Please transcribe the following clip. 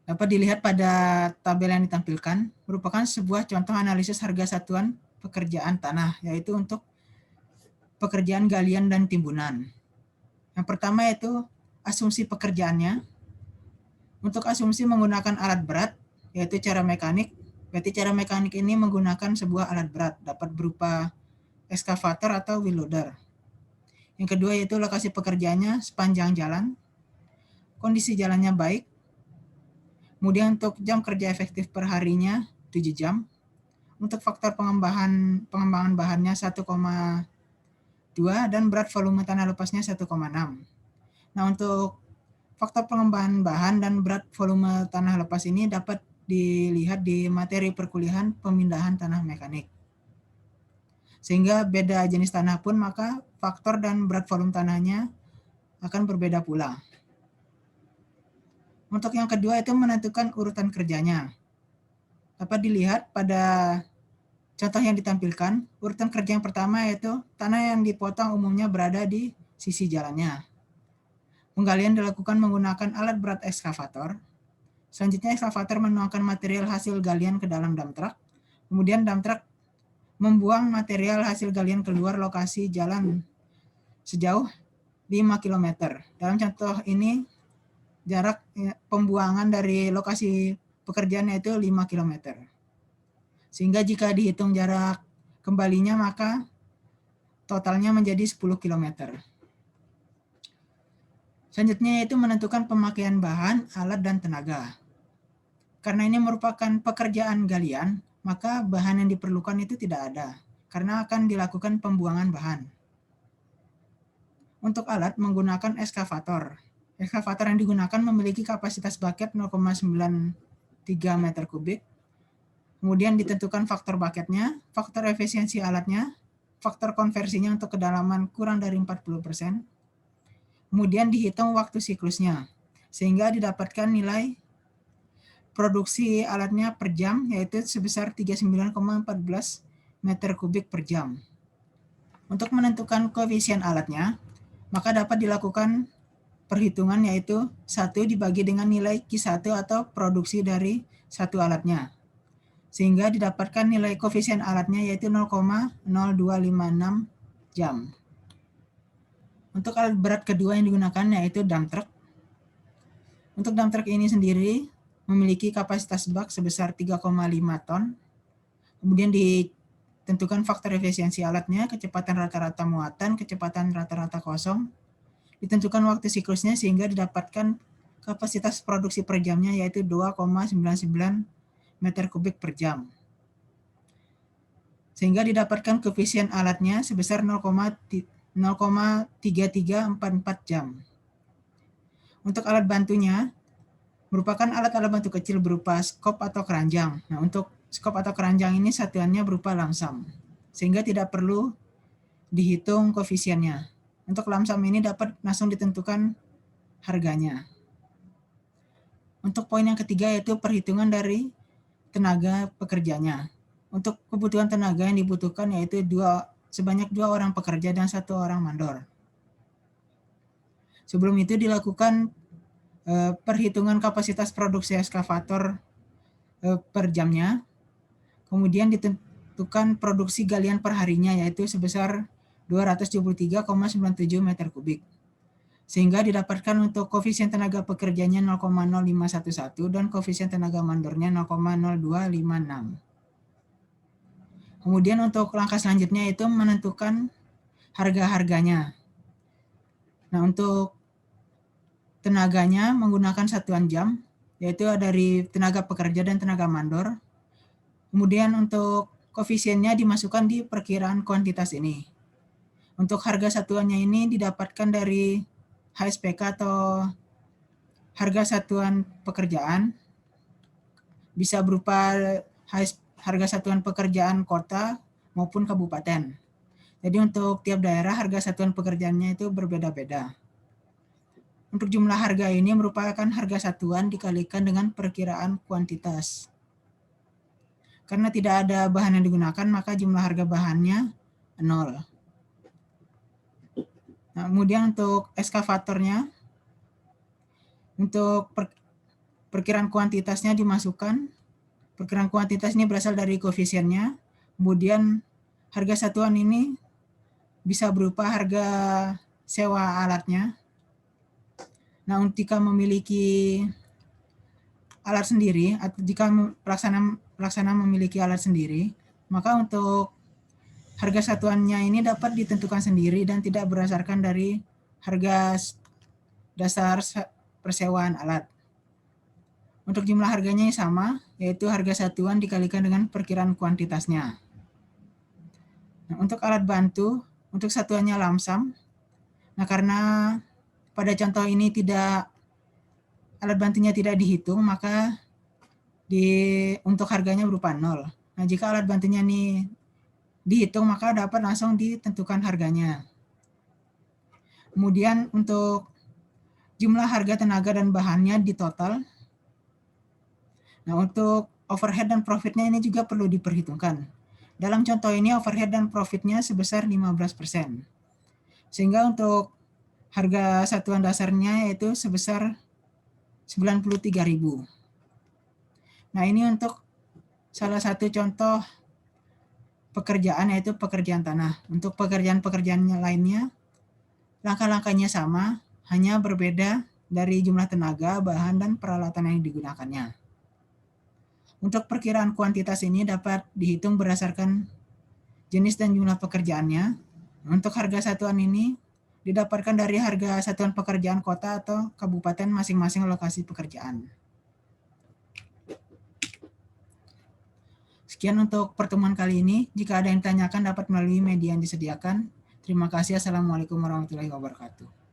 Dapat dilihat pada tabel yang ditampilkan, merupakan sebuah contoh analisis harga satuan pekerjaan tanah, yaitu untuk pekerjaan galian dan timbunan. Yang pertama yaitu asumsi pekerjaannya. Untuk asumsi menggunakan alat berat, yaitu cara mekanik. Berarti cara mekanik ini menggunakan sebuah alat berat, dapat berupa ekskavator atau wheel loader. Yang kedua yaitu lokasi pekerjaannya sepanjang jalan, kondisi jalannya baik. Kemudian untuk jam kerja efektif per harinya 7 jam. Untuk faktor pengembangan bahannya 1,2 dan berat volume tanah lepasnya 1,6. Nah, untuk faktor pengembangan bahan dan berat volume tanah lepas ini dapat dilihat di materi perkuliahan pemindahan tanah mekanik. Sehingga beda jenis tanah pun maka faktor dan berat volume tanahnya akan berbeda pula. Untuk yang kedua itu menentukan urutan kerjanya. Dapat dilihat pada contoh yang ditampilkan, urutan kerja yang pertama yaitu tanah yang dipotong umumnya berada di sisi jalannya. Penggalian dilakukan menggunakan alat berat ekskavator. Selanjutnya ekskavator menuangkan material hasil galian ke dalam dump truck. Kemudian dump truck membuang material hasil galian keluar lokasi jalan sejauh 5 km. Dalam contoh ini jarak pembuangan dari lokasi pekerjaan yaitu 5 km. Sehingga jika dihitung jarak kembalinya maka totalnya menjadi 10 km. Selanjutnya yaitu menentukan pemakaian bahan, alat, dan tenaga. Karena ini merupakan pekerjaan galian, maka bahan yang diperlukan itu tidak ada, karena akan dilakukan pembuangan bahan. Untuk alat menggunakan ekskavator. Ekskavator yang digunakan memiliki kapasitas bucket 0,93 meter kubik. Kemudian ditentukan faktor bucketnya, faktor efisiensi alatnya, faktor konversinya untuk kedalaman kurang dari 40%. Kemudian dihitung waktu siklusnya, sehingga didapatkan nilai produksi alatnya per jam, yaitu sebesar 39,14 meter kubik per jam. Untuk menentukan koefisien alatnya, maka dapat dilakukan perhitungan yaitu 1 dibagi dengan nilai Q1 atau produksi dari satu alatnya. Sehingga didapatkan nilai koefisien alatnya yaitu 0,0256 jam. Untuk alat berat kedua yang digunakan yaitu dump truck. Untuk dump truck ini sendiri memiliki kapasitas bak sebesar 3,5 ton. Kemudian ditentukan faktor efisiensi alatnya, kecepatan rata-rata muatan, kecepatan rata-rata kosong. Ditentukan waktu siklusnya sehingga didapatkan kapasitas produksi per jamnya yaitu 2,99 meter kubik per jam. Sehingga didapatkan koefisien alatnya sebesar 0,3344 jam. Untuk alat bantunya, merupakan alat-alat bantu kecil berupa skop atau keranjang. Nah, untuk skop atau keranjang ini satuannya berupa lamsam, sehingga tidak perlu dihitung koefisiennya. Untuk lamsam ini dapat langsung ditentukan harganya. Untuk poin yang ketiga yaitu perhitungan dari tenaga pekerjanya. Untuk kebutuhan tenaga yang dibutuhkan yaitu sebanyak 2 orang pekerja dan 1 orang mandor. Sebelum itu dilakukan perhitungan kapasitas produksi ekskavator per jamnya, kemudian ditentukan produksi galian per harinya yaitu sebesar 273,97 meter kubik. Sehingga didapatkan untuk koefisien tenaga pekerjanya 0,0511 dan koefisien tenaga mandornya 0,0256. Kemudian untuk langkah selanjutnya itu menentukan harga-harganya. Nah, untuk tenaganya menggunakan satuan jam, yaitu dari tenaga pekerja dan tenaga mandor. Kemudian untuk koefisiennya dimasukkan di perkiraan kuantitas ini. Untuk harga satuannya ini didapatkan dari HSPK atau harga satuan pekerjaan, bisa berupa harga satuan pekerjaan kota maupun kabupaten. Jadi untuk tiap daerah harga satuan pekerjaannya itu berbeda-beda. Untuk jumlah harga ini merupakan harga satuan dikalikan dengan perkiraan kuantitas. Karena tidak ada bahan yang digunakan, maka jumlah harga bahannya 0. Nah, kemudian untuk ekskavatornya, untuk perkiraan kuantitasnya dimasukkan. Perkiraan kuantitas ini berasal dari koefisiennya. Kemudian harga satuan ini bisa berupa harga sewa alatnya. Nah, jika memiliki alat sendiri, atau jika pelaksana memiliki alat sendiri, maka untuk harga satuannya ini dapat ditentukan sendiri dan tidak berdasarkan dari harga dasar persewaan alat. Untuk jumlah harganya sama, yaitu harga satuan dikalikan dengan perkiraan kuantitasnya. Nah, untuk alat bantu, untuk satuannya lamsam. Nah, karena pada contoh ini alat bantunya tidak dihitung, maka untuk harganya berupa 0. Nah, jika alat bantunya ini dihitung, maka dapat langsung ditentukan harganya. Kemudian untuk jumlah harga tenaga dan bahannya ditotal. Nah, untuk overhead dan profitnya ini juga perlu diperhitungkan. Dalam contoh ini overhead dan profitnya sebesar 15%. Sehingga untuk harga satuan dasarnya yaitu sebesar 93.000. Nah, ini untuk salah satu contoh pekerjaan yaitu pekerjaan tanah. Untuk pekerjaan-pekerjaan lainnya, langkah-langkahnya sama, hanya berbeda dari jumlah tenaga, bahan, dan peralatan yang digunakannya. Untuk perkiraan kuantitas ini dapat dihitung berdasarkan jenis dan jumlah pekerjaannya. Untuk harga satuan ini didapatkan dari harga satuan pekerjaan kota atau kabupaten masing-masing lokasi pekerjaan. Sekian untuk pertemuan kali ini. Jika ada yang ditanyakan dapat melalui media yang disediakan. Terima kasih. Assalamualaikum warahmatullahi wabarakatuh.